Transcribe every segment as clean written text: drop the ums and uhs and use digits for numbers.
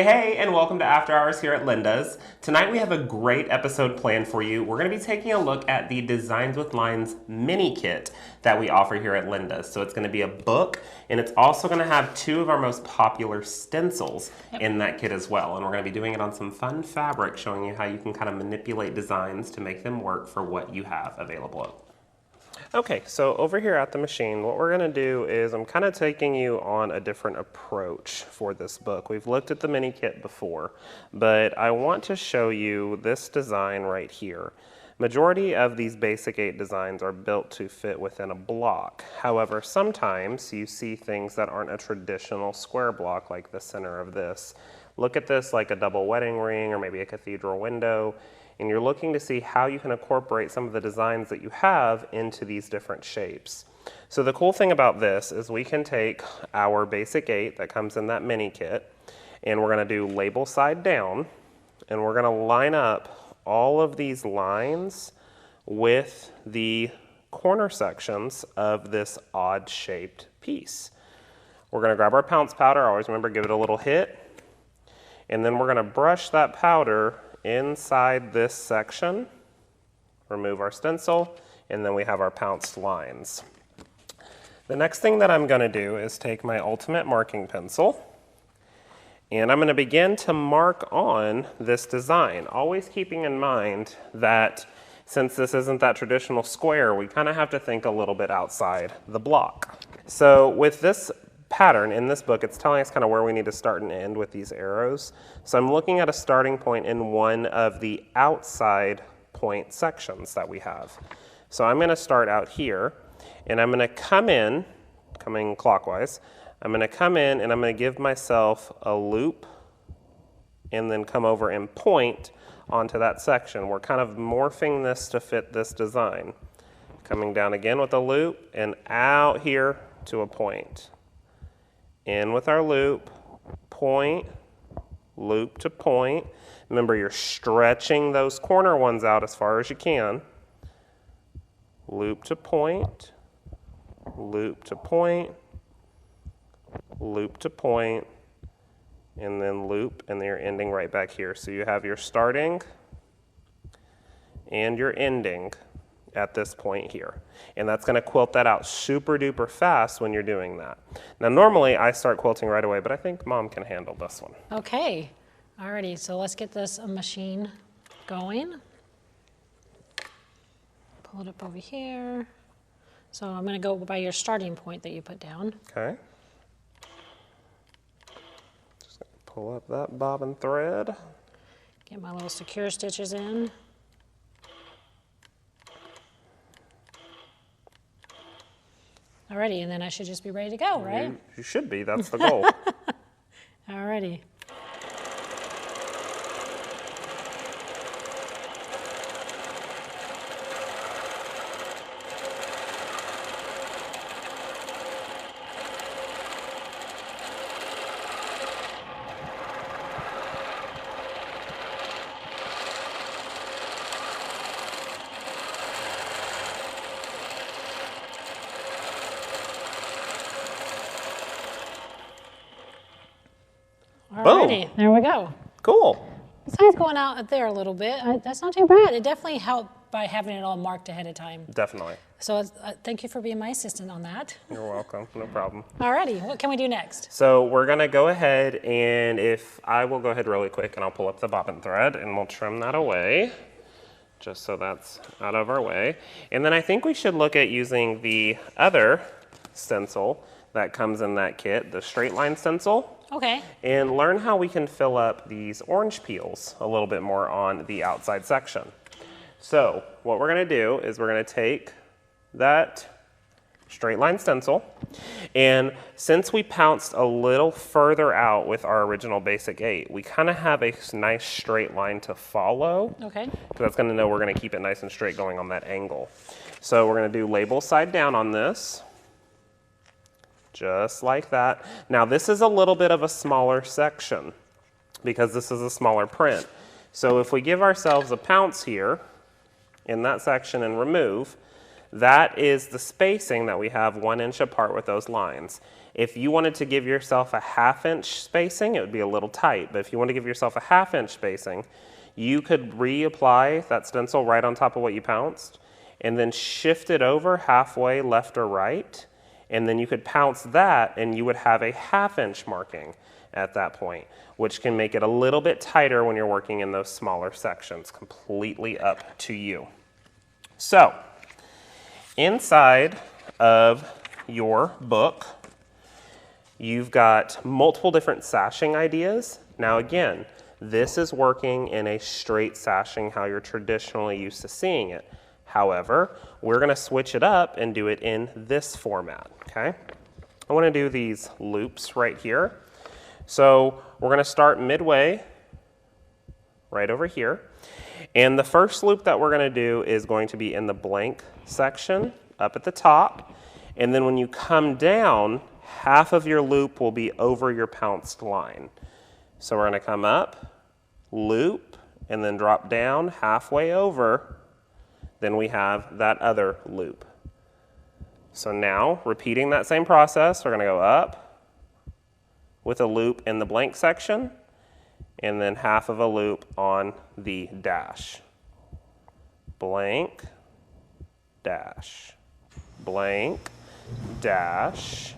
Hey, and welcome to After Hours here at Linda's. Tonight we have a great episode planned for you. We're going to be taking a look at the Designs with Lines mini kit that we offer here at Linda's. So it's going to be a book, and it's also going to have two of our most popular stencils in that kit as well. And we're going to be doing it on some fun fabric, showing you how you can kind of manipulate designs to make them work for what you have available. Okay, so over here at the machine, what we're going to do is I'm kind of taking you on a different approach for this book. We've looked at the mini kit before, but I want to show you this design right here. Majority of these basic 8 designs are built to fit within a block. However, sometimes you see things that aren't a traditional square block like the center of this. Look at this like a double wedding ring or maybe a cathedral window. And you're looking to see how you can incorporate some of the designs that you have into these different shapes. So the cool thing about this is we can take our basic 8 that comes in that mini kit, and we're going to do label side down, and we're going to line up all of these lines with the corner sections of this odd shaped piece. We're going to grab our Pounce powder, always remember give it a little hit, and then we're going to brush that powder inside this section, remove our stencil, and then we have our pounced lines. The next thing that I'm going to do is take my Ultimate marking pencil, and I'm going to begin to mark on this design, always keeping in mind that since this isn't that traditional square, we kind of have to think a little bit outside the block. So with this pattern in this book, it's telling us kind of where we need to start and end with these arrows. So I'm looking at a starting point in one of the outside point sections that we have. So I'm going to start out here, and I'm going to coming clockwise, I'm going to come in and I'm going to give myself a loop and then come over and point onto that section. We're kind of morphing this to fit this design. Coming down again with a loop and out here to a point. In with our loop, point, loop to point. Remember, you're stretching those corner ones out as far as you can. Loop to point, loop to point, loop to point, and then loop, and then you're ending right back here. So you have your starting and your ending at this point here. And that's going to quilt that out super duper fast when you're doing that. Now normally I start quilting right away, but I think Mom can handle this one. Okay, alrighty, so let's get this machine going. Pull it up over here. So I'm going to go by your starting point that you put down. Okay. Just going to pull up that bobbin thread. Get my little secure stitches in. Alrighty, and then I should just be ready to go, right? You should be, that's the goal. Alrighty. Alrighty, there we go. Cool. The sign's going out up there a little bit. That's not too bad. It definitely helped by having it all marked ahead of time. Definitely. So thank you for being my assistant on that. You're welcome, no problem. Alrighty, what can we do next? So we're gonna go ahead and I will go ahead really quick and I'll pull up the bobbin thread and we'll trim that away, just so that's out of our way. And then I think we should look at using the other stencil that comes in that kit, the straight line stencil. Okay. And learn how we can fill up these orange peels a little bit more on the outside section. So what we're gonna do is we're gonna take that straight line stencil, and since we pounced a little further out with our original basic 8, we kind of have a nice straight line to follow. Okay. Because that's gonna know we're gonna keep it nice and straight going on that angle. So we're gonna do label side down on this. Just like that. Now this is a little bit of a smaller section because this is a smaller print. So if we give ourselves a pounce here in that section and remove, that is the spacing that we have 1 inch apart with those lines. If you wanted to give yourself a 1/2 inch spacing, it would be a little tight. But if you want to give yourself a 1/2 inch spacing, you could reapply that stencil right on top of what you pounced and then shift it over halfway left or right. And then you could pounce that and you would have a 1/2 inch marking at that point, which can make it a little bit tighter when you're working in those smaller sections. Completely up to you. So, inside of your book, you've got multiple different sashing ideas. Now again, this is working in a straight sashing how you're traditionally used to seeing it. However, we're going to switch it up and do it in this format, okay? I want to do these loops right here. So we're going to start midway right over here. And the first loop that we're going to do is going to be in the blank section up at the top. And then when you come down, half of your loop will be over your pounced line. So we're going to come up, loop, and then drop down halfway over. Then we have that other loop. So now, repeating that same process, we're going to go up with a loop in the blank section, and then half of a loop on the dash. Blank, dash, blank, dash,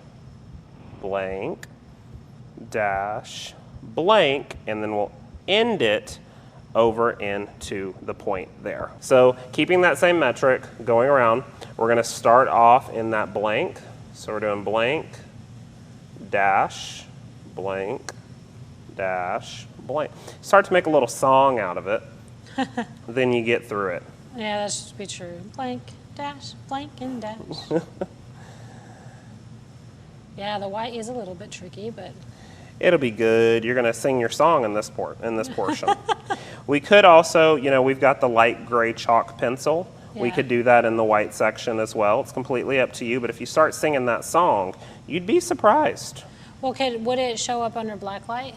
blank, dash, blank, and then we'll end it over into the point there. So keeping that same metric going around, we're going to start off in that blank. So we're doing blank, dash, blank, dash, blank. Start to make a little song out of it. Then you get through it. Yeah, that should be true. Blank, dash, blank, and dash. Yeah, the white is a little bit tricky, but it'll be good. You're going to sing your song in this portion. We could also, you know, we've got the light gray chalk pencil. Yeah. We could do that in the white section as well. It's completely up to you, but if you start singing that song, you'd be surprised. Well, would it show up under black light?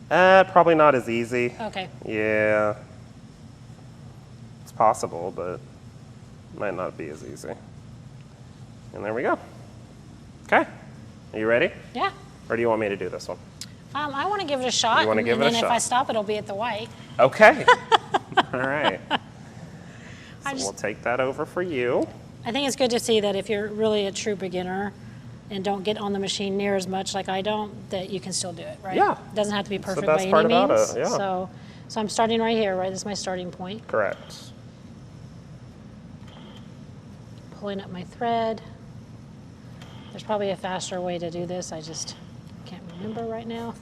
Probably not as easy. Okay. Yeah. It's possible, but it might not be as easy. And there we go. Okay. Are you ready? Yeah. Or do you want me to do this one? I want to give it a shot. You want to give it a shot? And then if I stop, it'll be at the white. Okay. All right. So we'll take that over for you. I think it's good to see that if you're really a true beginner and don't get on the machine near as much like I don't, that you can still do it, right? Yeah. It doesn't have to be perfect That's the by best any part means. about it, yeah. So I'm starting right here, right? This is my starting point. Correct. Pulling up my thread. There's probably a faster way to do this. I just can't remember right now.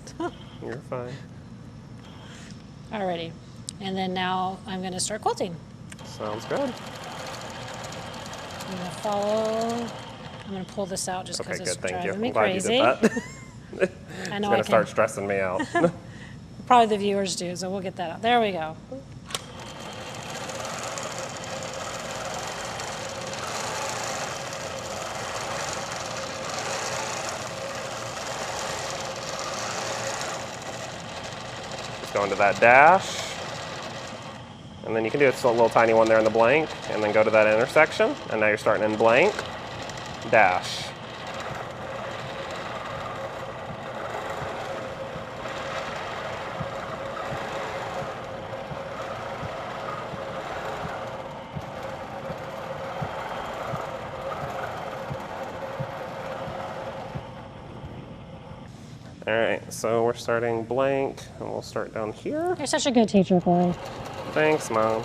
You're fine. Alrighty. And then now I'm going to start quilting. Sounds good. I'm going to follow. I'm going to pull this out just because it's driving me crazy. I'm glad you did that. I know it's going to start stressing me out. Probably the viewers do, so we'll get that out. There we go. Just go into that dash. And then you can do a little tiny one there in the blank, and then go to that intersection, and now you're starting in blank, dash. All right, so we're starting blank, and we'll start down here. You're such a good teacher, Corey. Thanks, Mom.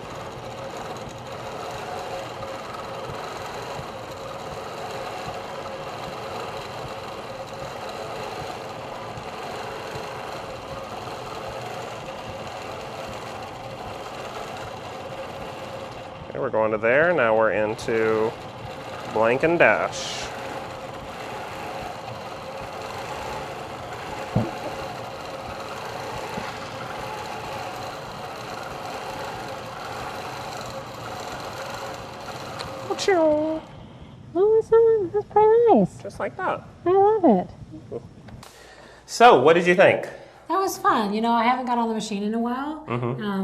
Okay, we're going to there. Now we're into blank and dash. Oh, that's pretty nice. Just like that. I love it. So, what did you think? That was fun. You know, I haven't got on the machine in a while,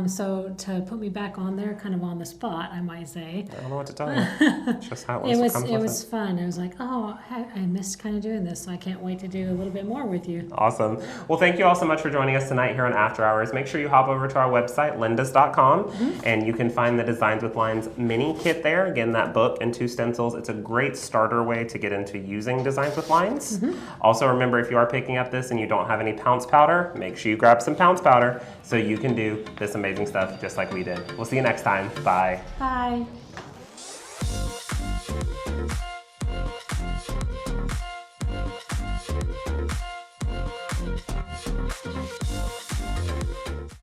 so to put me back on there, kind of on the spot, I might say. I don't know what to tell you. It's just how it was. It was fun. It was like, oh, I missed kind of doing this, so I can't wait to do a little bit more with you. Awesome. Well, thank you all so much for joining us tonight here on After Hours. Make sure you hop over to our website, lindas.com, and you can find the Designs with Lines mini kit there. Again, that book and 2 stencils. It's a great starter way to get into using Designs with Lines. Also, remember, if you are picking up this and you don't have any Pounce Powder, make sure you grab some Pounce Powder so you can do this amazing stuff just like we did. We'll see you next time. Bye. Bye.